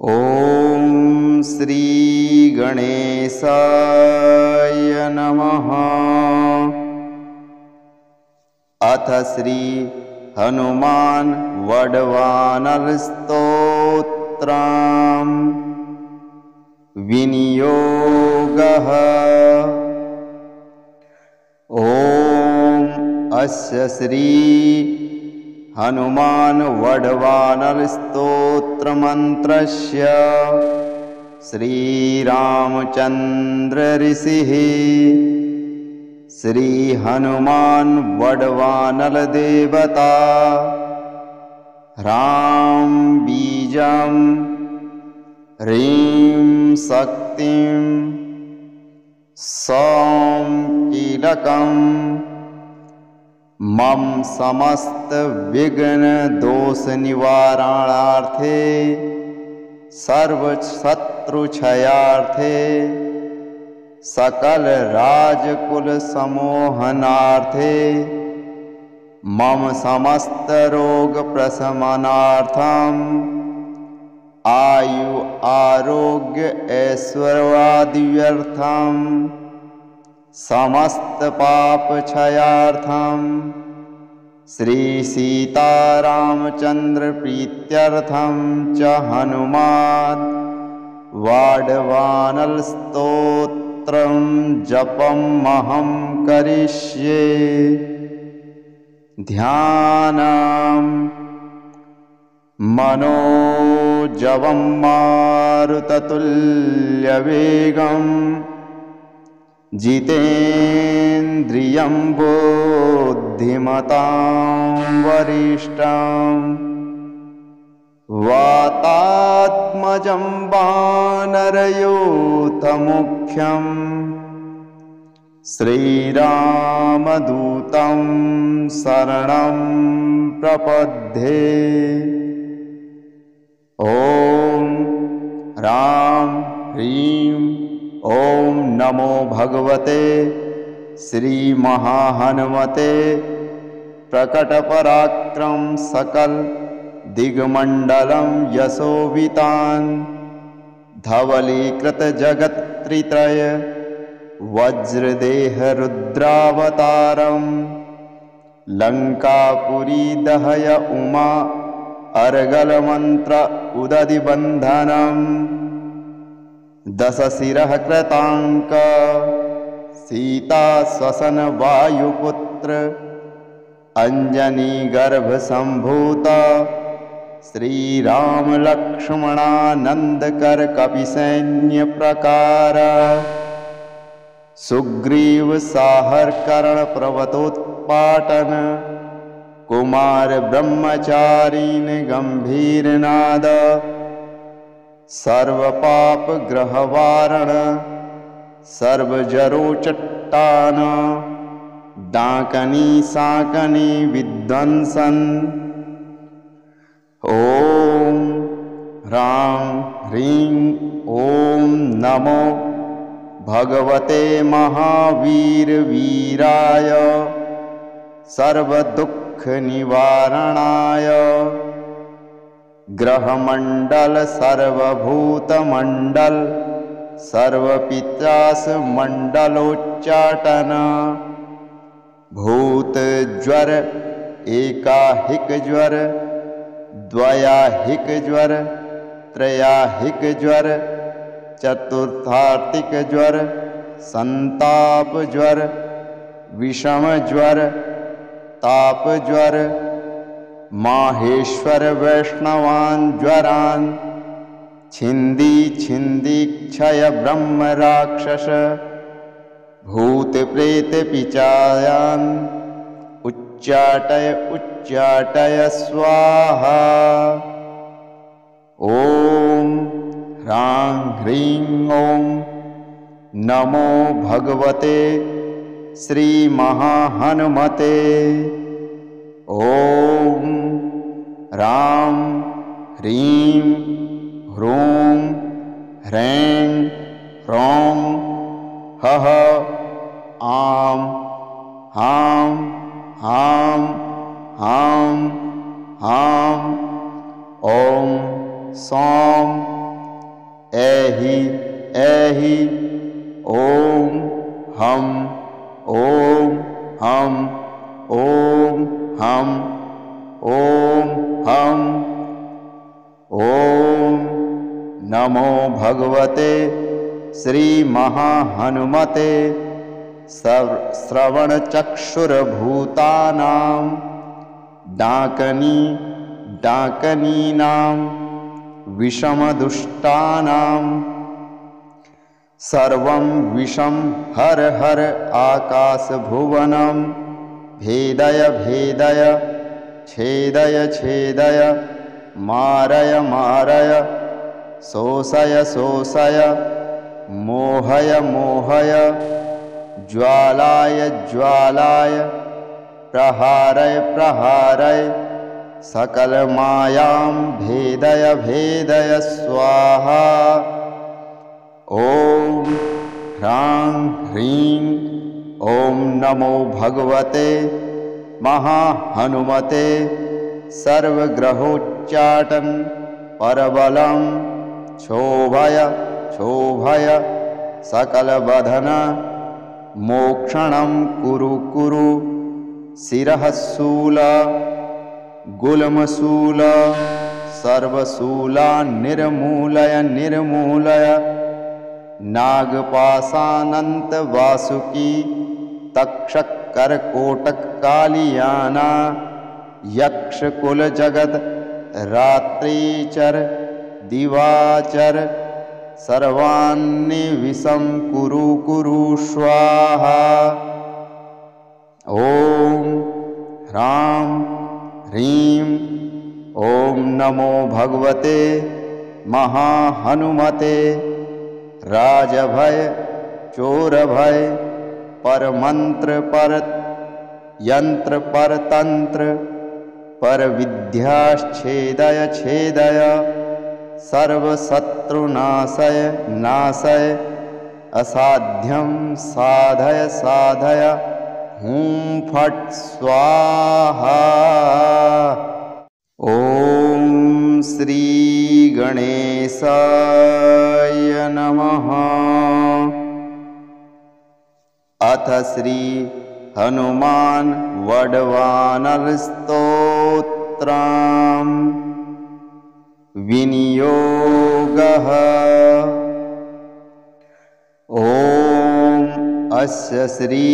ॐ श्री गणेशाय नमः। अथ श्री हनुमान वडवानर स्तोत्रम् विनियोगः। ॐ अस्य श्री हनुमान वडवानर स्तोत्र मंत्रस्य श्रीरामचंद्र ऋषिः श्री हनुमान वडवानर देवता राम बीजं ह्रीं शक्तिं सौं कीलकम् मम समस्त विघ्न दोष निवारणार्थे सर्व शत्रु क्षयार्थे सकल राजकुल समोहनार्थे मम समस्त रोग प्रशमनार्थम आयु आरोग्य ऐश्वर्यादिव्यर्थम समस्त पाप क्षयार्थम श्री सीतारामचंद्र प्रीत्यर्थम च हनुमान वाडवानर स्तोत्रं जपमहं करिष्ये। ध्यानम् मनोजवं मारुततुल्यवेगम् जितेन्द्रियं बुद्धिमतां वरिष्ठं वातात्मजं वानरयूथमुख्यं श्रीरामदूतं शरणं प्रपद्ये। ॐ राम ह्रीं ॐ नमो भगवते श्री महाहनुमते प्रकटपराक्रम सकल दिग्मंडलं यशोवितान् धवलीकृत जगत्त्रय वज्रदेह रुद्रावतारं लंकापुरी दहय उमा अर्गल मंत्र उदधि बंधनम् दशशिरः कृतांक सीता श्वसन वायुपुत्र अंजनी गर्भ संभूत श्रीराम लक्ष्मणानंदकर कपिसैन्य प्रकार सुग्रीव साहर कर्ण पर्वतोत्पाटन कुमार ब्रह्मचारीन गंभीरनाद सर्व पाप ग्रहवारण सर्वजरो चट्टान डाकनी साकनी विध्वंसन। ओम राम ह्रीं ओम नमो भगवते महावीर वीराय सर्वदुःख निवारणाय ग्रहमंडल सर्वभूतमंडल सर्वपित्रास मंडलोच्चाटन भूत ज्वर एकाहिक ज्वर द्वयाहिक ज्वर त्रयाहिक ज्वर चतुर्थार्थिक ज्वर संताप ज्वर विषम ज्वर ताप ज्वर माहेश्वर वैष्णवान् ज्वरान् छिंदी छिंदी क्षय ब्रह्म राक्षस भूत प्रेत पिचायान् उच्चाटय उच्चाटय स्वाहा। ओम ह्रां ह्रीं ओम नमो भगवते श्री महाहनुमते। ओम राम ह्रीं ह्रूं ह्रैं ह्रौं हः आं हां हां हां हां। ओम सौं ऐहि ऐहि ॐ हं ॐ हं ॐ हं ॐ हं ॐ नमो भगवते श्रीमहाहनुमते श्रवणचक्षुर्भूतानां डाकनीनां विषमदुष्टानां सर्वं विषं हर हर आकाशभुवनं भेदय भेदय छेदय छेदय मारय मारय शोषय शोषय मोहय मोहय ज्वालाय ज्वालाय प्रहारय प्रहारय सकलमायां भेदय भेदय स्वाहा। ॐ ह्रां ह्रीं ॐ नमो भगवते महाहनुमते सर्वग्रहोच्चाटन परबलं क्षोभय क्षोभय सकलबधन मोक्षणं कुरु कुरु शिरःशूल गुल्मशूल सर्वशूला निर्मूलय निर्मूलय नागपाशानंत वासुकी तक्षकर्कोटकालियाना यक्षकुलजगद रात्रिचर दिवाचर सर्वान्निविषं कुरु कुरु स्वाहा। ॐ ह्रां ह्रीं ॐ नमो भगवते महाहनुमते राजभय चोरभय परमंत्र पर यंत्र परतंत्र परविद्याश्छेदय छेदय सर्वशत्रुनाशय नाशय असाध्यं साधय साधय हूं फट् स्वाहा। ॐ श्री गणेशाय नमः। अथ श्री हनुमान वडवानर स्तोत्रम् विनियोगः। ॐ अस्य श्री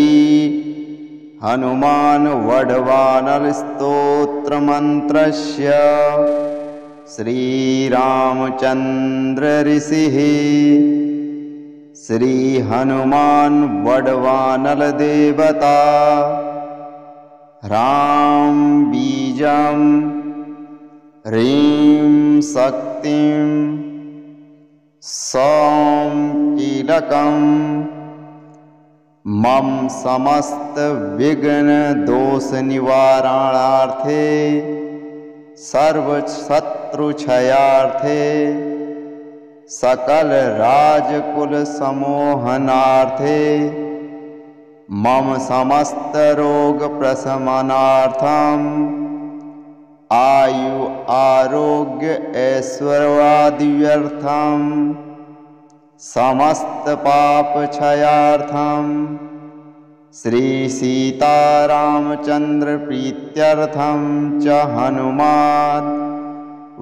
हनुमान वडवानर स्तोत्र मंत्रस्य श्रीरामचंद्र ऋषिः श्री हनुमान वडवानर देवता राम बीजं ह्रीं शक्तिं सौं कीलकं मम समस्त विघ्न दोष निवारणार्थे सर्व शत्रु क्षयार्थे सकल राजकुल समोहनार्थे मम समस्त रोग प्रशमनार्थम आयु आरोग्य ऐश्वर्यादिव्यर्थम समस्त पाप क्षयार्थम श्री सीतारामचंद्र प्रीत्यर्थम च हनुमान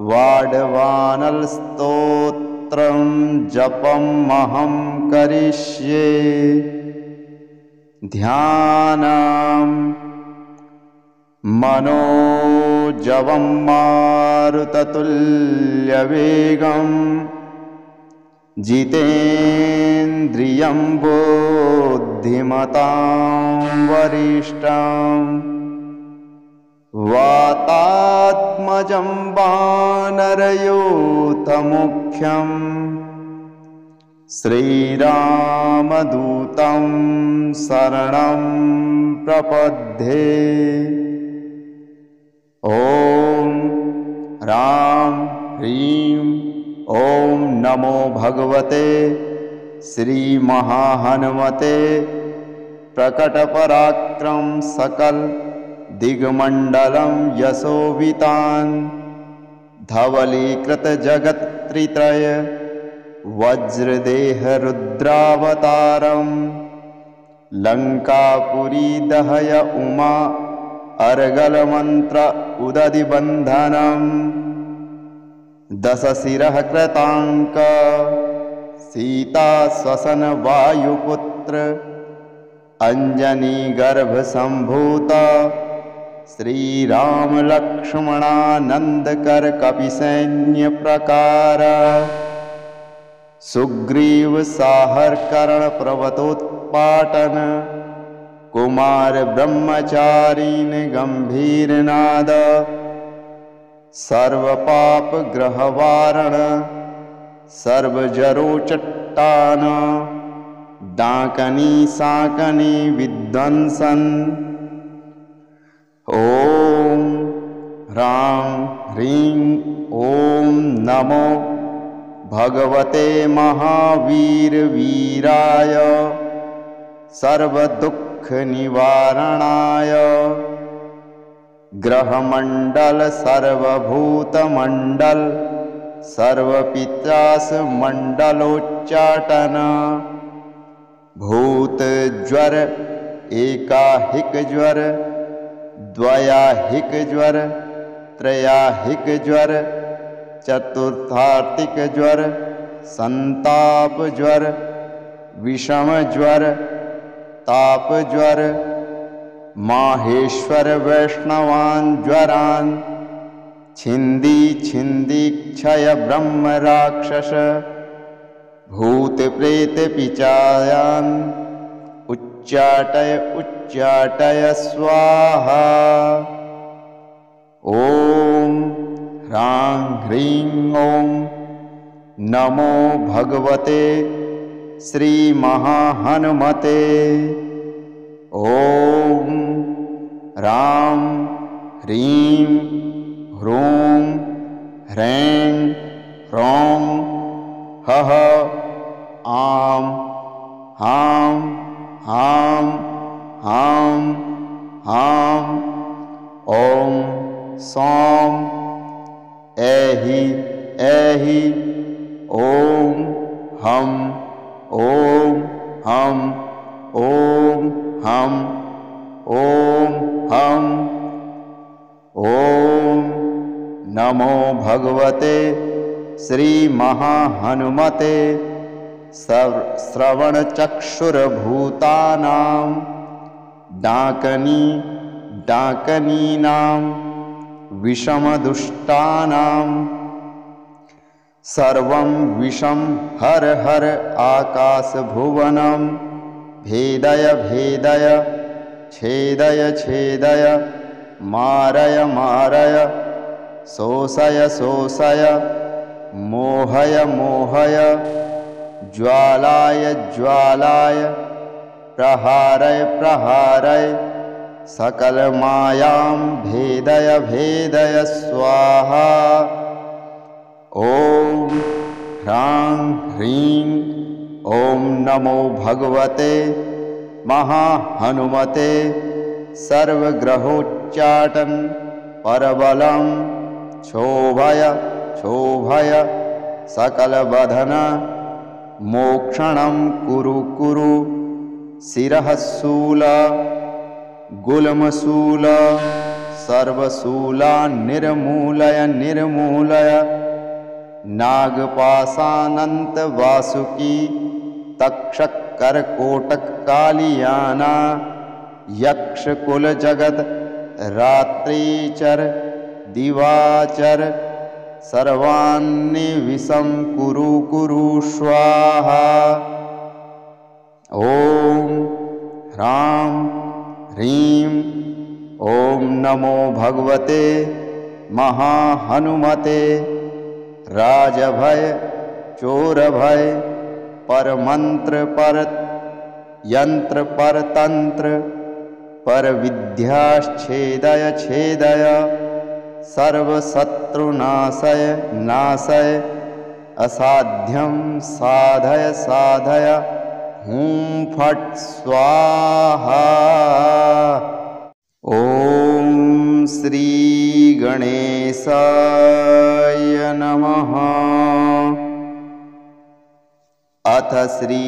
वाडवानर स्तोत्रं जपमहं करिष्ये। ध्यानम् मनोजवं मारुततुल्यवेगं जितेन्द्रियं बुद्धिमतां वरिष्ठं वातात्मजं वानरयूथमुख्यं श्रीरामदूतं शरणं प्रपद्ये। ॐ राम ह्रीं ॐ नमो भगवते श्री महाहनुमते प्रकटपराक्रम सकल दिग्मंडलं यशोवितान धवलीकृत जगत्त्रय वज्रदेहरुद्रावतारं लङ्कापुरी दहय उमा अर्गलमन्त्र उदधिबन्धनं दशशिरः कृताङ्क सीता श्वसन वायुपुत्र अञ्जनीगर्भसम्भूत श्रीराम लक्ष्मणानन्दकर कपिसैन्यप्रकार सुग्रीव साहरकर्ण पर्वतोत्पाटन कुमार ब्रह्मचारीन गंभीरनाद सर्वपापग्रहवारण सर्वजरोचट्टान डाकनी साकनी विध्वंसन ओम ह्रां ह्रीं ओम नमो भगवते महावीरवीराय सर्वदुःखनिवारणाय ग्रहमण्डल सर्वभूतमण्डल सर्वपित्रासमण्डलोच्चाटन भूतज्वर एकाहिकज्वर द्वयाहिकज्वर त्रयाहिकज्वर चतुर्थार्थिकज्वर संतापज्वर विषमज्वर तापज्वर माहेश्वर वैष्णवान् ज्वरान् छिन्दी छिन्दी क्षय ब्रह्म राक्षस भूत प्रेत पिचायान् उच्चाटय उच्चाटय स्वाहा ओम ह्रां ह्रीं ओम नमो भगवते श्री महाहनुमते ओम रां ह्रीं ह्रूं ह्रैं ह्रौं हः आं हां हां हां हां ॐ सौं ऐहि ऐहि ॐ हं ॐ हं ॐ हं ॐ हं ॐ नमो भगवते श्री महाहनुमते श्रवणचक्षुर्भूतानां डाकनी डाकनीनां विषमदुष्टानां सर्वं विषं हर हर आकाशभुवनं भेदय भेदय छेदय छेदय मारय मारय शोषय शोषय मोहय मोहय ज्वालाय ज्वालाय प्रहारय प्रहारय सकल मायां भेदय भेदय स्वाहा ओम ह्रां ह्रीं ओम नमो भगवते महाहनुमते सर्वग्रहोच्चाटन परबलं क्षोभय क्षोभय सकलबधन मोक्षणं कुरु कुरु शिरः शूल गुल्मशूल सर्वशूला निर्मूलय निर्मूलय नागपाशानंत वासुकी तक्षक करकोटक कालियाना यक्ष कुल जगत रात्रिचर दिवाचर सर्वान्नि विषं कुरु कुरु स्वाहा ओम ह्रां ह्रीं ओम नमो भगवते महाहनुमते राजभय चोरभय परमंत्र पर यंत्र पर तंत्र पर विद्याच्छेदय छेदय सर्वशत्रुनाशय नाशय असाध्यं साधय साधय हूं फट् स्वाहा ओम श्री गणेशाय नमः। अथ श्री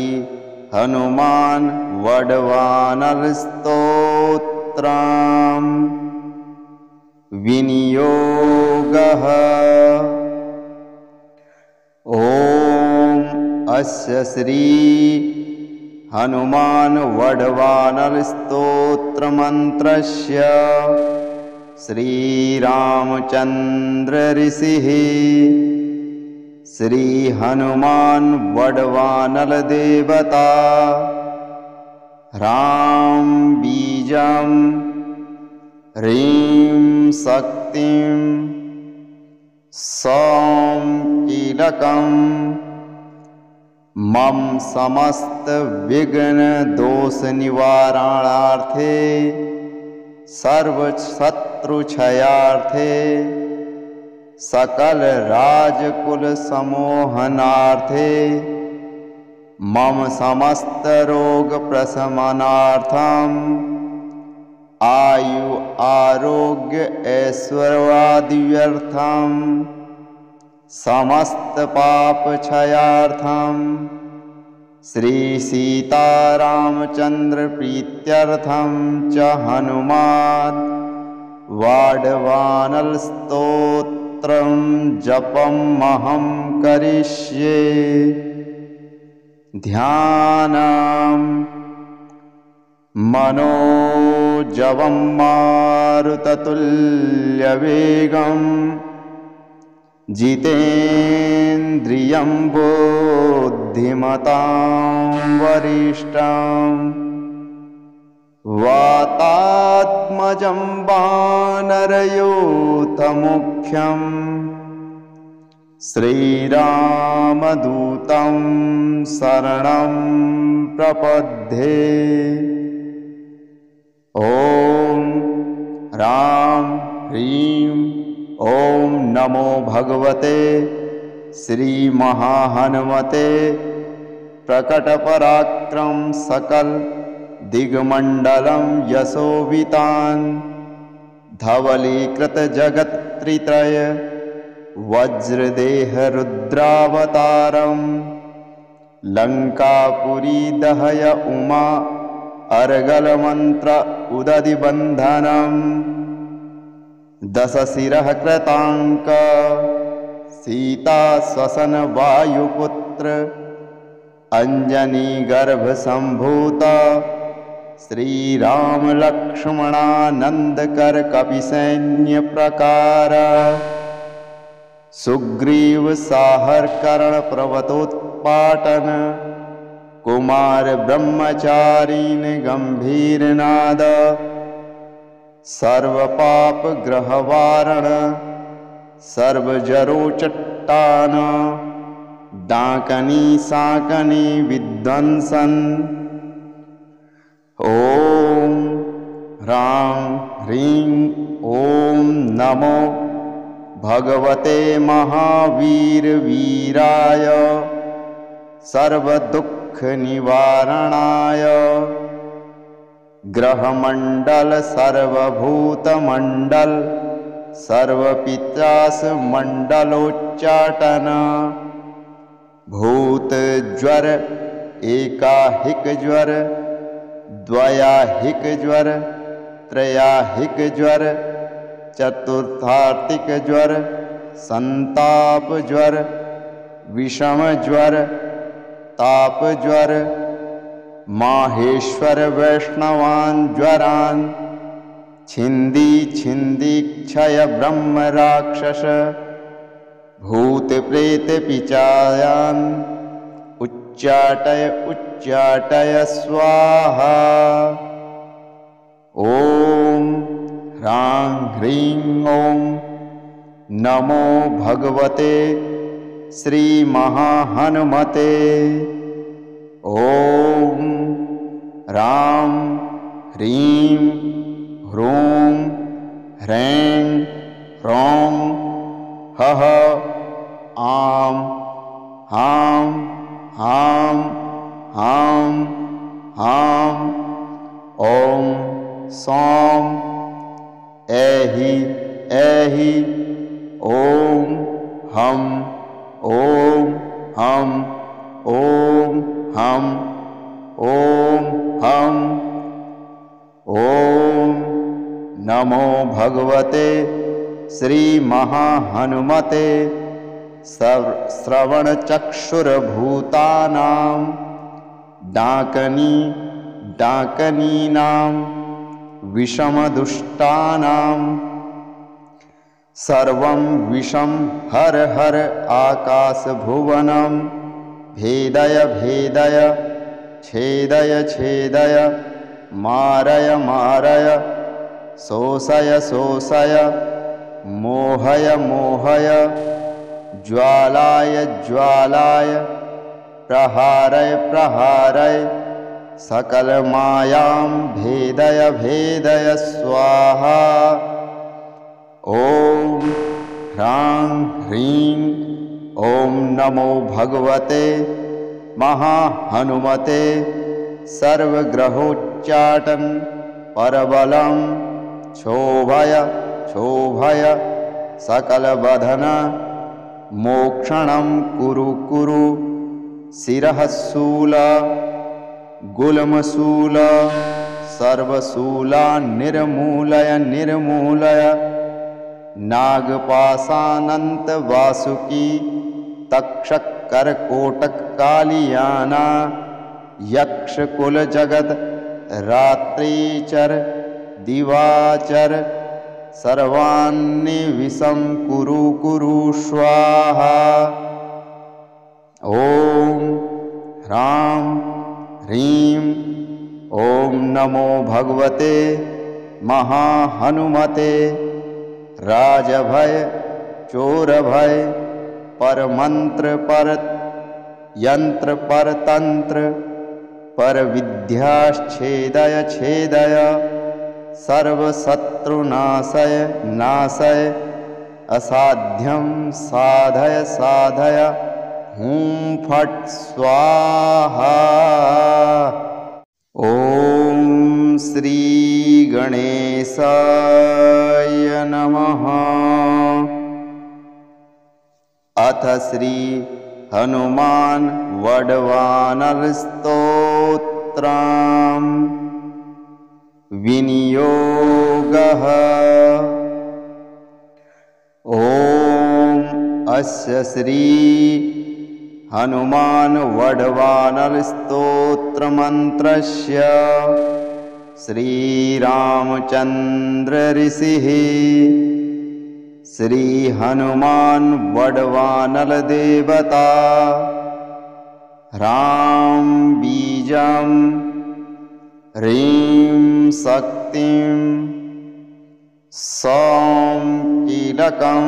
हनुमान वडवानर स्तोत्रम् विनियोगः। ॐ अस्य श्री हनुमान वडवानर स्तोत्र मंत्रस्य श्रीरामचंद्र ऋषिः श्री हनुमान वडवानर देवता राम बीजं ह्रीं शक्तिं सौं कीलकं मम समस्त विघ्न दोष निवारणार्थे सर्व शत्रु क्षयार्थे सकल राजकुल समोहनार्थे मम समस्त रोग प्रशमनार्थम आयु आरोग्य ऐश्वर्यादिव्यर्थम समस्त पाप क्षयार्थम श्री सीतारामचंद्र प्रीत्यर्थम च हनुमान वाडवानर स्तोत्रं जपमहं करिष्ये। ध्यानम् मनोजवं मारुततुल्यवेगं जितेन्द्रियं बुद्धिमतां वरिष्ठं वातात्मजं वानरयूथमुख्यं श्रीरामदूतं शरणं प्रपद्ये। ॐ राम ह्रीं ॐ नमो भगवते श्री महाहनुमते प्रकटपराक्रम सकल दिग्मंडलं यशोवितान् धवलीकृत जगत्त्रित्रय वज्रदेह रुद्रावतारं लंकापुरी दहय उमा अर्गल मंत्र उदधि बंधनम् दशशिरः कृतांक सीता श्वसन वायुपुत्र अंजनी गर्भ संभूत श्रीराम लक्ष्मणानंदकर कपिसैन्य प्रकार सुग्रीव साहर कर्ण पर्वतोत्पाटन कुमार ब्रह्मचारीन गंभीरनाद सर्व पाप ग्रहवारण सर्वजरो चट्टान डाकनी साकनी विध्वंसन। ओम राम ह्रीं ओम नमो भगवते महावीर वीराय सर्वदुःख निवारणाय ग्रहमंडल सर्वभूतमंडल सर्वपित्रास मंडलोच्चाटन भूत ज्वर एकाहिक ज्वर द्वयाहिक ज्वर त्रयाहिक ज्वर चतुर्थार्थिक ज्वर संताप ज्वर विषम ज्वर ताप ज्वर माहेश्वर वैष्णवान् ज्वरान् छिंदी छिंदी क्षय ब्रह्म राक्षस भूत प्रेत पिचायान् उच्चाटय उच्चाटय स्वाहा। ओम ह्रां ह्रीं ओम नमो भगवते श्री महाहनुमते। ओम राम ह्रीं ह्रूं ह्रैं ह्रौं हः आं हां हां हां हां ॐ सौं ऐहि ऐहि ॐ हं ॐ हं ॐ हं ॐ नमो भगवते श्रीमहाहनुमते श्रवणचक्षुर्भूतानां डाकनीनां विषमदुष्टानां सर्वं विषं हर हर आकाशभुवनं भेदय भेदय छेदय छेदय मारय मारय शोषय शोषय मोहय मोहय ज्वालाय ज्वालाय प्रहारय प्रहारय सकलमायां भेदय भेदय स्वाहा। ॐ ह्रां ह्रीं ॐ नमो भगवते महाहनुमते सर्वग्रहोच्चाटन परबलं क्षोभय क्षोभय सकलबधन मोक्षणं कुरु कुरु शिरः शूल गुल्मशूल सर्वशूला निर्मूलय निर्मूलय नागपाशानंत वासुकी तक्षक करकोटक कालियाना यक्ष कुल जगत रात्रिचर दिवाचर सर्वान्नि विषं कुरु कुरु स्वाहा। ॐ ह्रां ह्रीं ॐ नमो भगवते महाहनुमते राजभय चोरभय परमंत्र पर यंत्र परतंत्र पर विद्याच्छेदय छेदय सर्वशत्रुनाशय नाशय असाध्यं साधय साधय हूं फट् स्वाहा। ॐ श्री गणेशाय नमः। अथ श्री हनुमान वडवानर स्तोत्रम् विनियोगः। ॐ अस्य श्री हनुमान वडवानर स्तोत्र मंत्रस्य श्रीरामचंद्र ऋषिः श्री हनुमान वडवानर देवता राम बीजं ह्रीं शक्तिं सौं कीलकं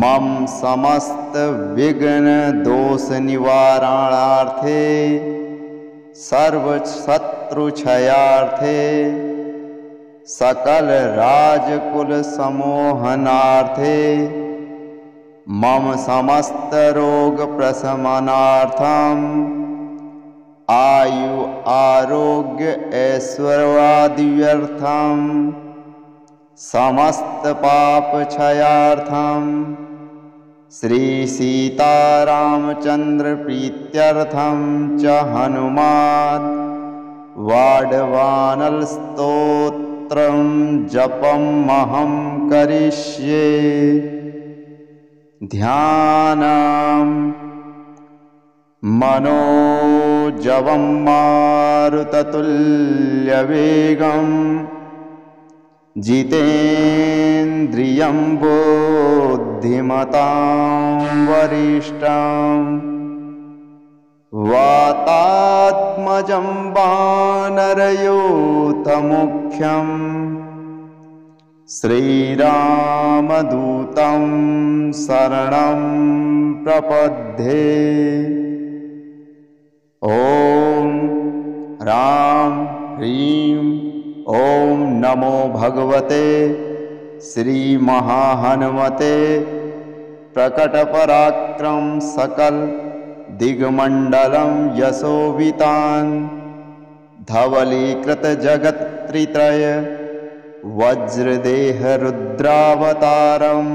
मम समस्त विघ्न दोष निवारणार्थे सर्व शत्रु क्षयार्थे सकल राजकुल समोहनार्थे मम समस्त रोग प्रशमनार्थम आयु आरोग्य ऐश्वर्यादिव्यर्थम समस्त पाप क्षयार्थम श्री सीतारामचंद्र प्रीत्यर्थम च हनुमान वाडवानर स्तोत्रं जपमहं करिष्ये। ध्यानं मनोजवं मारुततुल्यवेगं जितेन्द्रियं बुद्धिमतां वरिष्ठं वातात्मजं वानरयूथमुख्यं श्रीरामदूतं शरणं प्रपद्ये। ॐ राम ह्रीं ॐ नमो भगवते श्री महाहनुमते प्रकटपराक्रम सकल दिग्मंडलं यशोवितान् धवलीकृत जगत्त्रित्रय वज्रदेह रुद्रावतारं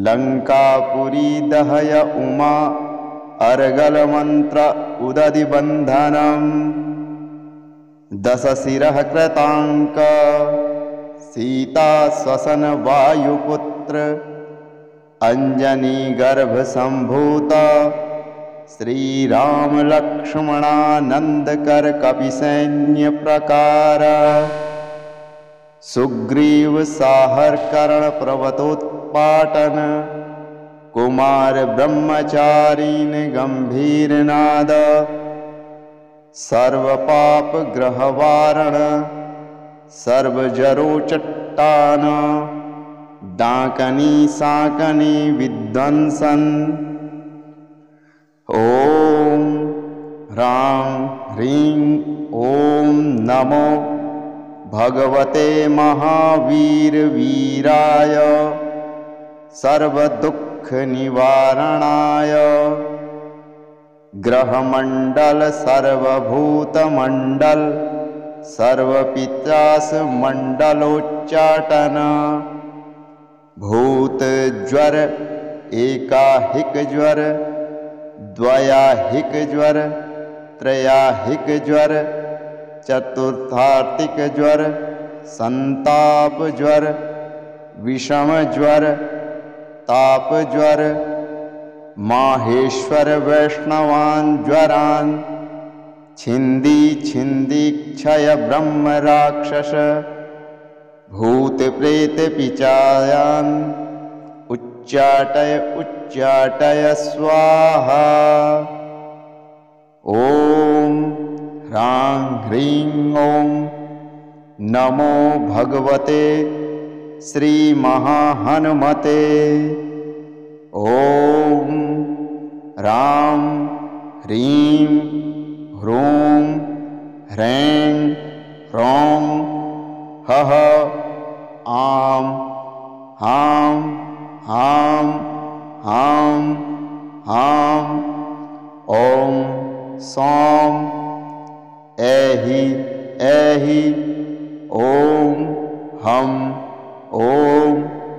लंकापुरी दहय उमा अर्गलमन्त्र उदधिबन्धनम् दशशिरः कृताङ्क सीता श्वसन वायुपुत्र अंजनी गर्भसम्भूत श्रीराम लक्ष्मणानन्दकर कपिसैन्य प्रकार सुग्रीव साहर कर्ण पर्वतोत्पाटन कुमार ब्रह्मचारीन गंभीरनाद सर्वपाप ग्रहवारण सर्वजरो चट्टान डाकनी साकनी विध्वंसन। ओम ह्रां ह्रीं ओम नमो भगवते महावीर वीराय सर्वदुःख निवारणाय ग्रहमंडल सर्वभूतमंडल सर्वपित्रास मंडलोच्चाटन भूत ज्वर एकाहिक ज्वर द्वयाहिक ज्वर त्रयाहिक ज्वर चतुर्थार्थिक ज्वर संताप ज्वर विषम ज्वर ताप ज्वर माहेश्वर वैष्णवान ज्वरान छिंदी छिंदी क्षय ब्रह्म राक्षस भूत प्रेत पिचायान उच्चाटय उच्चाटय स्वाहा। ओम ह्रां ह्रीं ओम नमो भगवते श्री महाहनुमते। ओम राम ह्रीं ह्रूं ह्रैं ह्रौं हः आं हां हां हां हां ओम सौं ऐहि ऐहि ओम हम ओम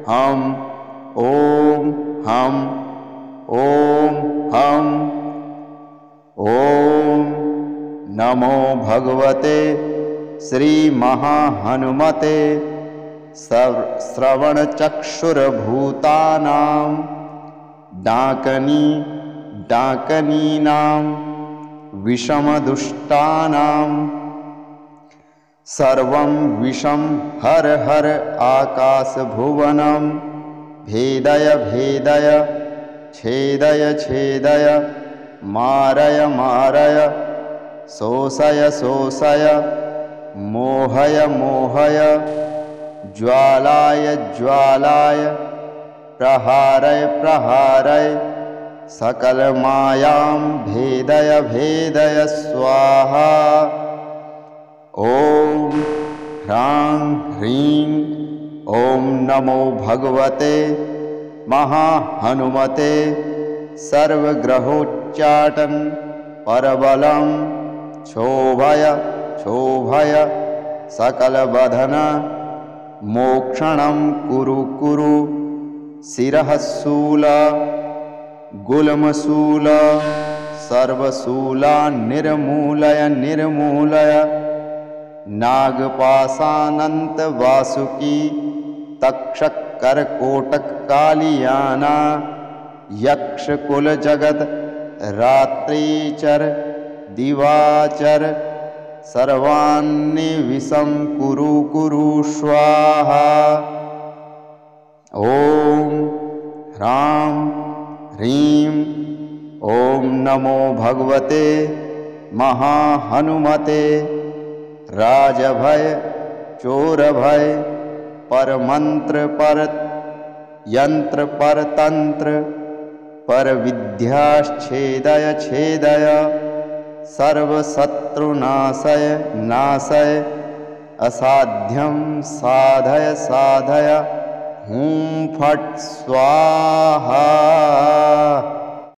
हम ओम हम ओम हम। ओम नमो भगवते श्री महाहनुमते श्रवण चक्षुर्भूतानां डाकनी डाकनीनां विषमदुष्टानां सर्वं विषं हर हर आकाशभुवनं भेदय भेदय छेदय छेदय मारय मारय शोषय शोषय मोहय मोहय ज्वालाय ज्वालाय प्रहारय प्रहारय सकल मायां भेदय भेदय स्वाहा। ओम ह्रां ह्रीं ओम नमो भगवते महाहनुमते सर्वग्रहोच्चाटन परबलं क्षोभय क्षोभय सकलबधन मोक्षणं कुरु कुरु शिरः शूल गुल्मशूल सर्वशूला निर्मूलय निर्मूलय नागपाशानंत वासुकी तक्षक करकोटक कालियाना यक्ष कुल जगत रात्रिचर दिवाचर सर्वान्नि विषं कुरु कुरु स्वाहा। ओम ह्रां ह्रीं ओम नमो भगवते महाहनुमते राजभय चोरभय परमंत्र पर यंत्र पर तंत्र पर विद्याच्छेदय छेदय सर्वशत्रुनाशय नाशय असाध्यं साधय साधय हूं फट् स्वाहा।